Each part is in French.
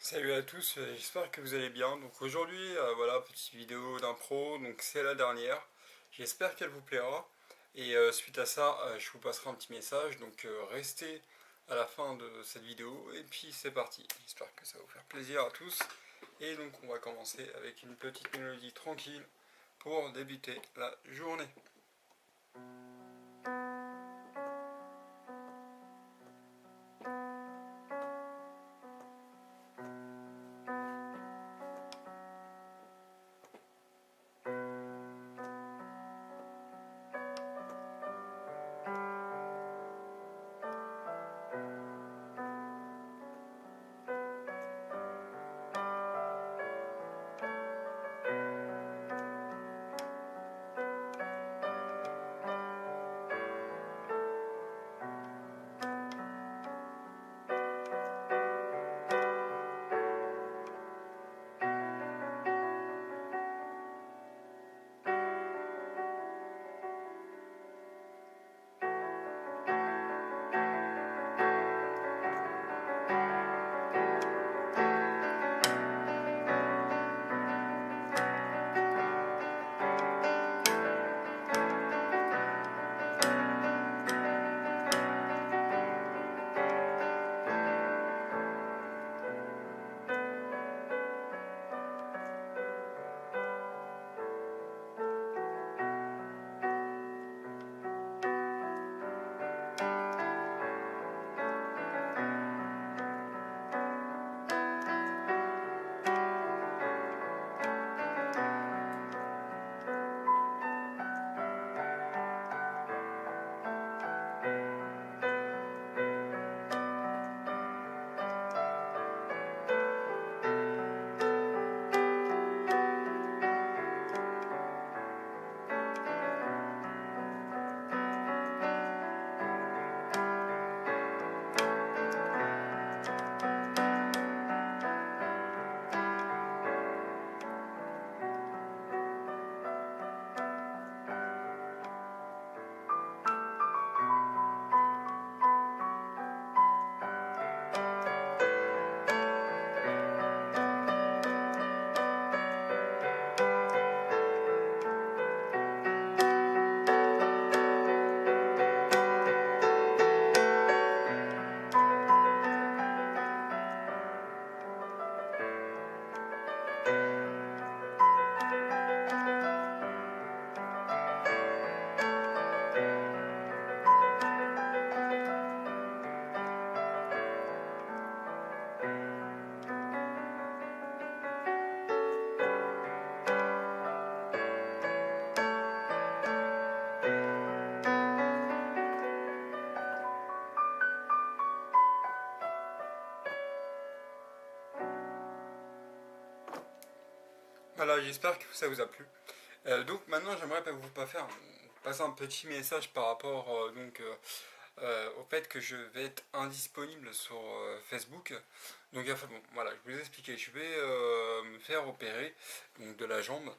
Salut à tous, j'espère que vous allez bien. Donc aujourd'hui, voilà, petite vidéo d'impro, donc c'est la dernière. J'espère qu'elle vous plaira. Et suite à ça, je vous passerai un petit message, donc restez à la fin de cette vidéo. Et puis c'est parti. J'espère que ça va vous faire plaisir à tous. Et donc on va commencer avec une petite mélodie tranquille pour débuter la journée. Voilà, j'espère que ça vous a plu. Donc maintenant, j'aimerais vous passer un petit message par rapport au fait que je vais être indisponible sur Facebook. Donc enfin, bon, voilà, je vous ai expliqué, je vais me faire opérer donc, de la jambe.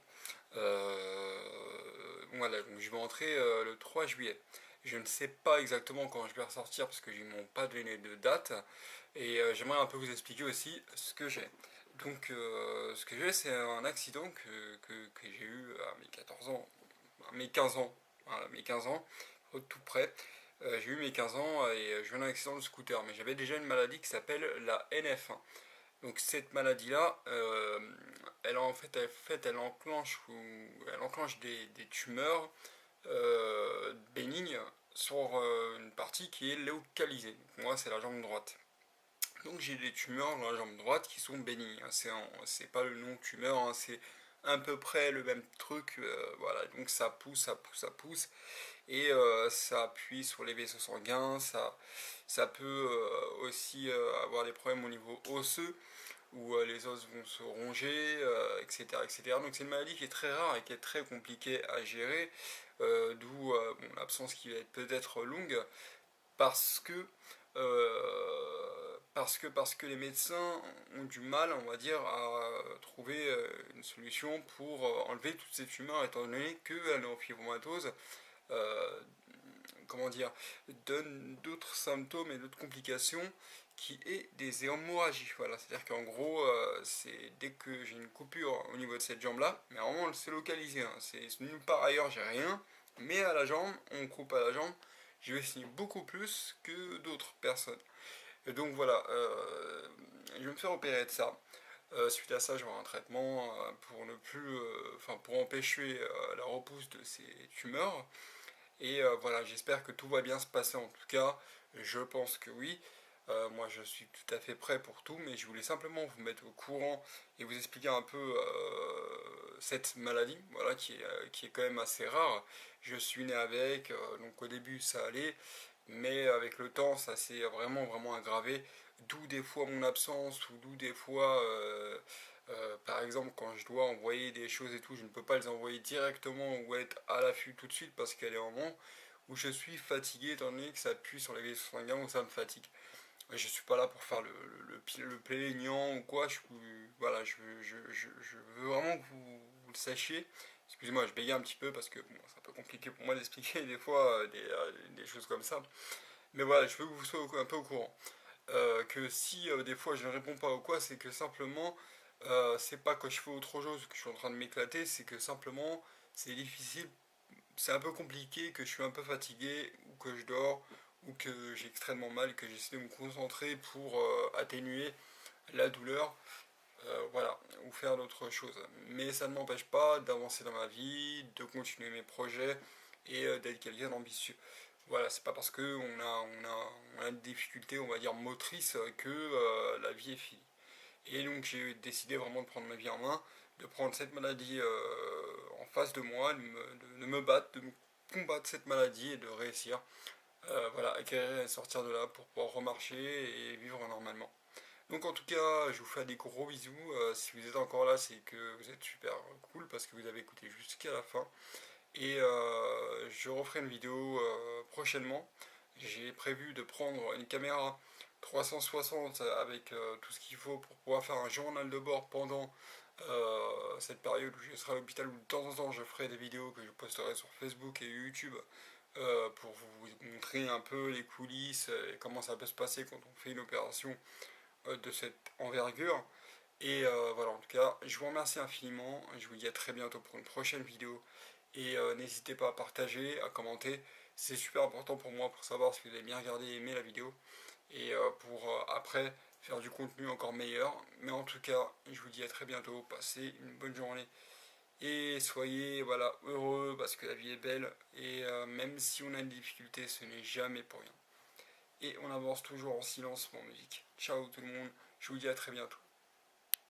Voilà, donc je vais entrer le 3 juillet. Je ne sais pas exactement quand je vais ressortir parce que ils m'ont pas donné de date. Et j'aimerais un peu vous expliquer aussi ce que j'ai. Donc, ce que j'ai, c'est un accident que j'ai eu à mes 14 ans, à mes 15 ans, voilà, à mes 15 ans, tout près. J'ai eu mes 15 ans et j'ai eu un accident de scooter, mais j'avais déjà une maladie qui s'appelle la NF1. Donc cette maladie-là, elle enclenche des tumeurs bénignes sur une partie qui est localisée. Donc, moi, c'est la jambe droite. Donc j'ai des tumeurs dans la jambe droite qui sont bénignes. C'est pas le nom tumeur, hein, c'est à peu près le même truc. Voilà, donc ça pousse, ça pousse, ça pousse. Et ça appuie sur les vaisseaux sanguins. Ça peut aussi avoir des problèmes au niveau osseux où les os vont se ronger, etc., etc. Donc c'est une maladie qui est très rare et qui est très compliquée à gérer, d'où bon, l'absence qui va être peut-être longue, parce que, parce que les médecins ont du mal, on va dire, à trouver une solution pour enlever toutes ces tumeurs, étant donné que la neurofibromatose comment dire, donne d'autres symptômes et d'autres complications qui est des hémorragies. Voilà, c'est-à-dire qu'en gros, c'est dès que j'ai une coupure au niveau de cette jambe-là, mais vraiment c'est localisé, hein, c'est nulle part ailleurs, j'ai rien, mais à la jambe, on coupe à la jambe, je vais signer beaucoup plus que d'autres personnes. Et donc voilà, je vais me faire opérer de ça. Suite à ça, j'aurai un traitement pour ne plus, enfin pour empêcher la repousse de ces tumeurs. Et voilà, j'espère que tout va bien se passer en tout cas. Je pense que oui. Moi, je suis tout à fait prêt pour tout, mais je voulais simplement vous mettre au courant et vous expliquer un peu cette maladie, voilà, qui est quand même assez rare. Je suis né avec, donc au début ça allait, mais avec le temps, ça s'est vraiment, vraiment aggravé. D'où des fois mon absence, ou d'où des fois, par exemple, quand je dois envoyer des choses et tout, je ne peux pas les envoyer directement ou être à l'affût tout de suite parce qu'elle est en moment où je suis fatigué étant donné que ça appuie sur les vaisseaux sanguins où ça me fatigue. Je suis pas là pour faire le plaignant ou quoi. Voilà, je veux vraiment que vous le sachiez. Excusez-moi, je bégaye un petit peu parce que bon, c'est un peu compliqué pour moi d'expliquer des fois des choses comme ça. Mais voilà, je veux que vous soyez un peu au courant. Que si des fois je ne réponds pas ou quoi, c'est que simplement, c'est pas que je fais autre chose, que je suis en train de m'éclater, c'est que simplement, c'est difficile, c'est un peu compliqué, que je suis un peu fatigué, ou que je dors, ou que j'ai extrêmement mal, que j'essaie de me concentrer pour atténuer la douleur, voilà, ou faire d'autres choses. Mais ça ne m'empêche pas d'avancer dans ma vie, de continuer mes projets et d'être quelqu'un d'ambitieux. Voilà, c'est pas parce que on a une difficulté, on va dire motrice, que la vie est finie. Et donc j'ai décidé vraiment de prendre ma vie en main, de prendre cette maladie en face de moi, de me battre, de me combattre cette maladie et de réussir, voilà, à guérir et sortir de là pour pouvoir remarcher et vivre normalement. Donc en tout cas, je vous fais des gros bisous. Si vous êtes encore là, c'est que vous êtes super cool parce que vous avez écouté jusqu'à la fin. Et je referai une vidéo prochainement. J'ai prévu de prendre une caméra 360 avec tout ce qu'il faut pour pouvoir faire un journal de bord pendant cette période où je serai à l'hôpital, où de temps en temps je ferai des vidéos que je posterai sur Facebook et YouTube pour vous montrer un peu les coulisses et comment ça peut se passer quand on fait une opération de cette envergure. Et voilà, en tout cas, je vous remercie infiniment. Je vous dis à très bientôt pour une prochaine vidéo. Et n'hésitez pas à partager, à commenter. C'est super important pour moi pour savoir si vous avez bien regardé et aimé la vidéo. Et pour après faire du contenu encore meilleur. Mais en tout cas, je vous dis à très bientôt. Passez une bonne journée. Et soyez voilà, heureux parce que la vie est belle. Et même si on a une difficulté, ce n'est jamais pour rien. Et on avance toujours en silence en musique. Ciao tout le monde. Je vous dis à très bientôt.